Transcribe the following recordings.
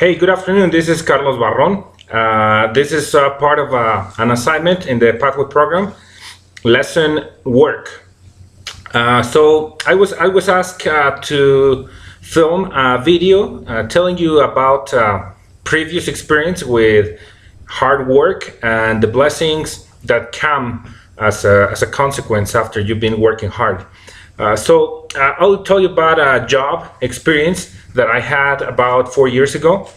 Hey, good afternoon. This is Carlos Barron. This is part of an assignment in the Pathway program, lesson work. So I was asked to film a video telling you about previous experience with hard work and the blessings that come as a consequence after you've been working hard. I'll tell you about a job experience that I had about 4 years ago.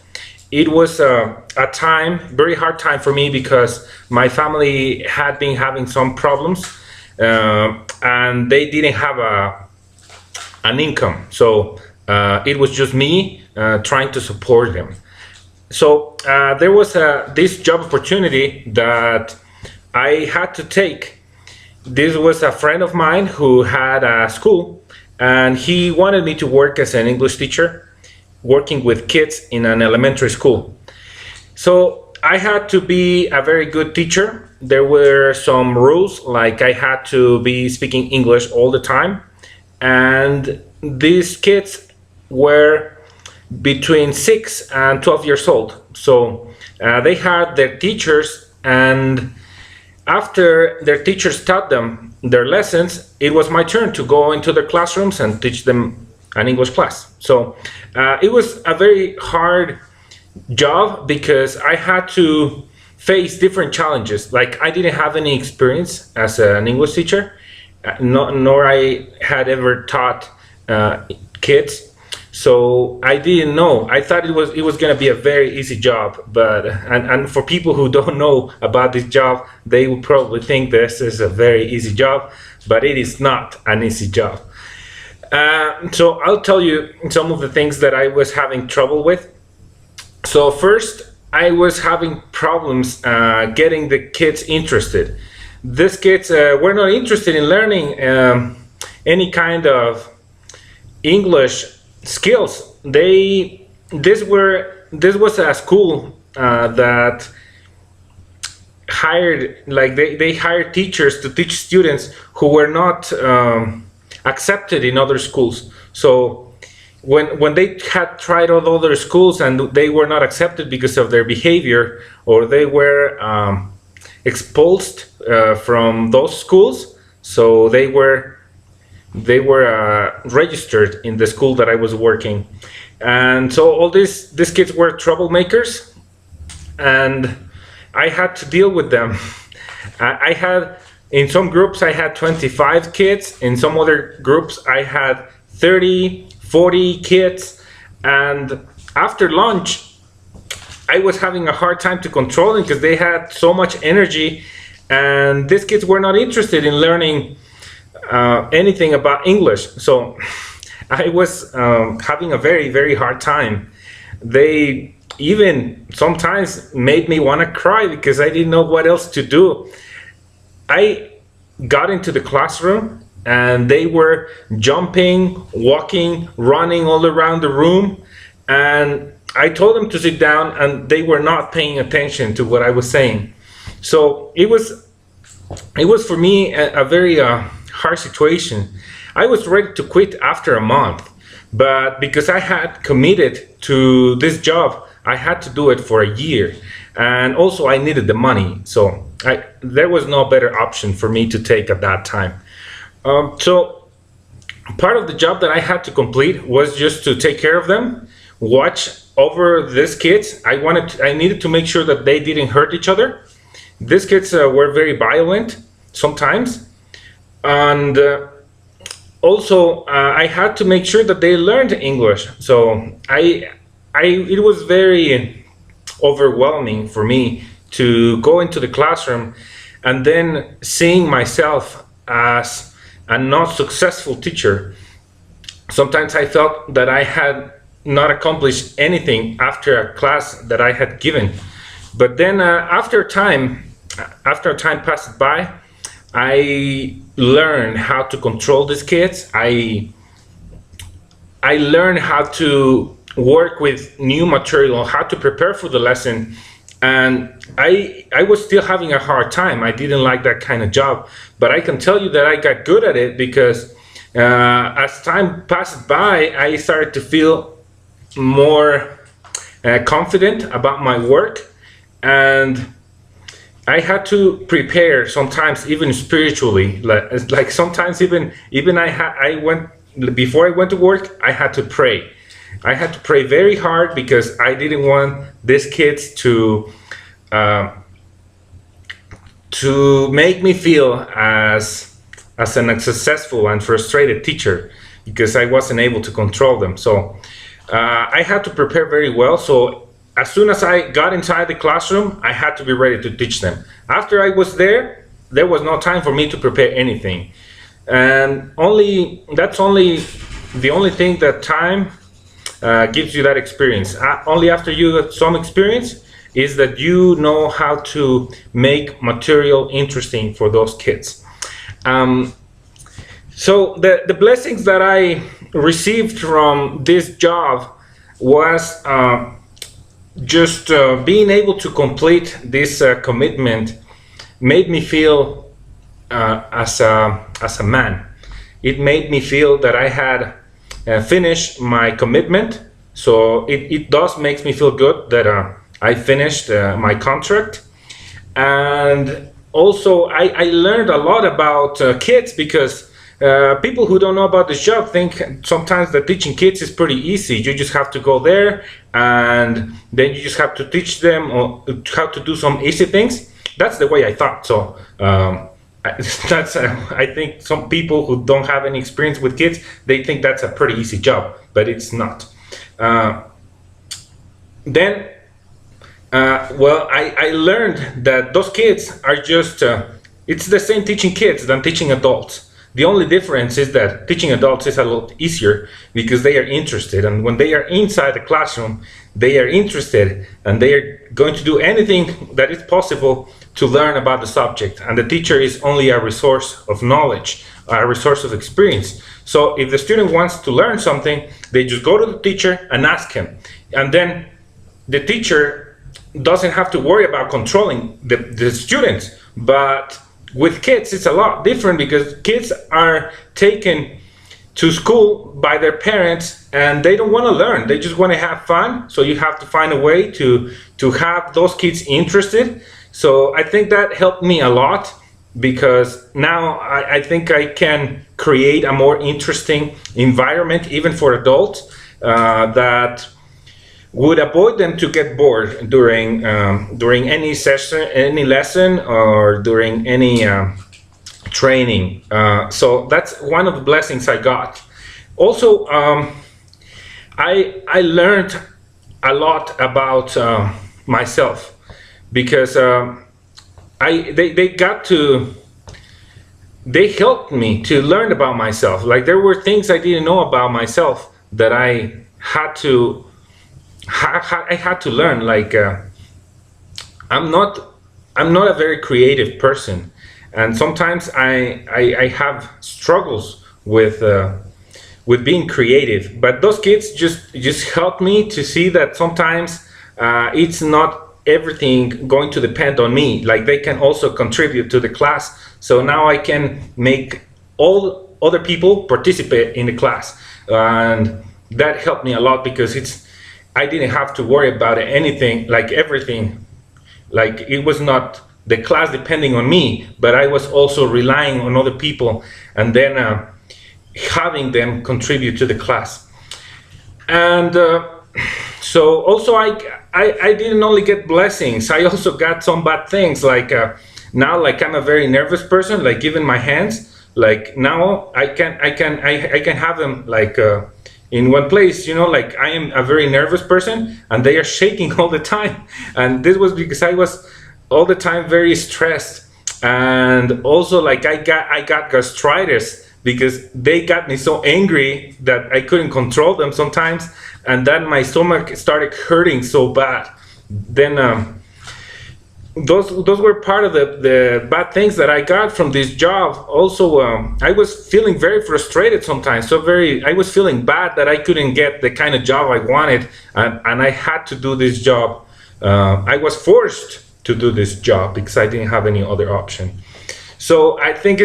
It was a time, very hard time for me because my family had been having some problems and they didn't have an income. So it was just me trying to support them. So there was this job opportunity that I had to take. This was a friend of mine who had a school, and he wanted me to work as an English teacher, working with kids in an elementary school. So I had to be a very good teacher. There were some rules, like I had to be speaking English all the time. And these kids were between 6 and 12 years old. So they had their teachers, and after their teachers taught them their lessons, it was my turn to go into their classrooms and teach them an English class. So it was a very hard job because I had to face different challenges. Like, I didn't have any experience as an English teacher, nor I had ever taught kids. So I didn't know. I thought it was going to be a very easy job, but and for people who don't know about this job, they will probably think this is a very easy job, but it is not an easy job. So I'll tell you some of the things that I was having trouble with. So first, I was having problems getting the kids interested. These kids were not interested in learning any kind of English skills. This was a school that hired, like they hired teachers to teach students who were not accepted in other schools. So when they had tried all other schools and they were not accepted because of their behavior, or they were expulsed from those schools, so they were registered in the school that I was working. And so all these kids were troublemakers, and I had to deal with them. I had, in some groups I had 25 kids, in some other groups I had 30, 40 kids, and after lunch I was having a hard time to control them because they had so much energy, and these kids were not interested in learning anything about English. So I was having a very, very hard time. They even sometimes made me want to cry because I didn't know what else to do. I got into the classroom and they were jumping, walking, running all around the room, and I told them to sit down and they were not paying attention to what I was saying. So it was for me a very hard situation. I was ready to quit after a month, but because I had committed to this job, I had to do it for a year, and also I needed the money, so there was no better option for me to take at that time. So part of the job that I had to complete was just to take care of them, watch over these kids. I needed to make sure that they didn't hurt each other. These kids were very violent sometimes, and also I had to make sure that they learned English. So it was very overwhelming for me to go into the classroom and then seeing myself as a not successful teacher. Sometimes I felt that I had not accomplished anything after a class that I had given. But then after time passed by, I learned how to control these kids. I learned how to work with new material, how to prepare for the lesson. And I was still having a hard time. I didn't like that kind of job, but I can tell you that I got good at it because as time passed by, I started to feel more confident about my work, and I had to prepare sometimes even spiritually. Like sometimes even I went before I went to work. I had to pray. I had to pray very hard because I didn't want these kids uh, to make me feel as an unsuccessful and frustrated teacher because I wasn't able to control them. So I had to prepare very well. So as soon as I got inside the classroom, I had to be ready to teach them. After I was there was no time for me to prepare anything. And that's only the only thing that time gives you that experience. Only after you get some experience is that you know how to make material interesting for those kids. So the blessings that I received from this job was just being able to complete this commitment made me feel as a man. It made me feel that I had finished my commitment. So it does makes me feel good that I finished my contract. And also I learned a lot about kids because people who don't know about this job think sometimes that teaching kids is pretty easy. You just have to go there and then you just have to teach them or how to do some easy things. That's the way I thought. So I think some people who don't have any experience with kids, they think that's a pretty easy job, but it's not. Then I learned that those kids are just it's the same teaching kids than teaching adults. The only difference is that teaching adults is a lot easier because they are interested, and when they are inside the classroom, they are interested and they are going to do anything that is possible to learn about the subject. And the teacher is only a resource of knowledge, a resource of experience. So if the student wants to learn something, they just go to the teacher and ask him. And then the teacher doesn't have to worry about controlling the students. But with kids, it's a lot different because kids are taken to school by their parents and they don't want to learn. They just want to have fun. So you have to find a way to have those kids interested. So I think that helped me a lot because now I think I can create a more interesting environment even for adults that would avoid them to get bored during any session, any lesson, or during any training. So that's one of the blessings I got. Also, I learned a lot about myself because they helped me to learn about myself. Like there were things I didn't know about myself that I had to learn. Like I'm not a very creative person, and sometimes I have struggles with being creative. But those kids just helped me to see that sometimes it's not everything going to depend on me. Like they can also contribute to the class. So now I can make all other people participate in the class, and that helped me a lot because I didn't have to worry about anything, like everything. Like it was not the class depending on me, but I was also relying on other people and then having them contribute to the class. And so also I didn't only get blessings, I also got some bad things. Like now, like I'm a very nervous person, like even my hands, like now I can have them like in one place, you know, like I am a very nervous person and they are shaking all the time. And this was because I was all the time very stressed. And also like I got gastritis because they got me so angry that I couldn't control them sometimes. And then my stomach started hurting so bad. Then those were part of the bad things that I got from this job. Also, I was feeling very frustrated sometimes. I was feeling bad that I couldn't get the kind of job I wanted, and I had to do this job. I was forced to do this job because I didn't have any other option. So I think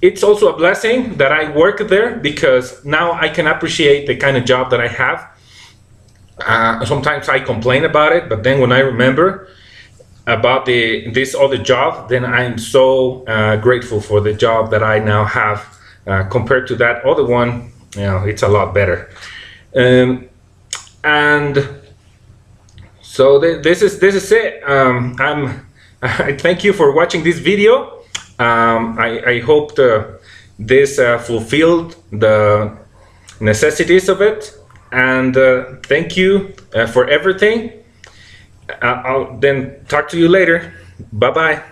it's also a blessing that I work there because now I can appreciate the kind of job that I have. Sometimes I complain about it, but then when I remember about this other job, then I'm so grateful for the job that I now have compared to that other one. It's a lot better. And so this is it. I thank you for watching this video. I hope this fulfilled the necessities of it. And thank you for everything. I'll then talk to you later. Bye bye.